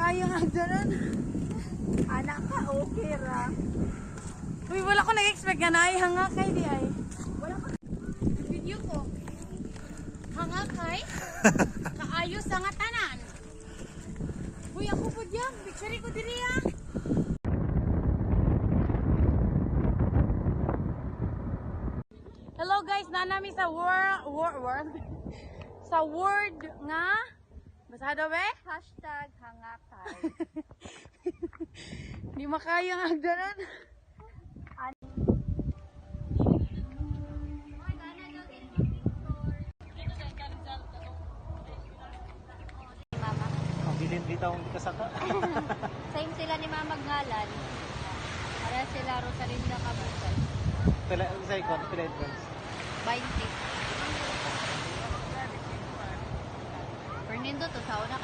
makayo nga doon. Anak ka, okay ra. Uy, wala ko nag-expect nga na ay hanga kay di ay. Wala ka. Video ko. Hanga kay? Kaayos sa nga tanan. Uy, ako po diyan. Picture ko diri ah. Hello guys, nanami sa world sa word nga basta daw eh? Hashtag hangakay. Di makayo nga doon. Mama. Ang bilin dito ang kasaka. Same sila ni Mama Ngalan. Para sila Rosalinda Kabutay. Pila sa ikon, pila entrance. 20. Fernando to sa una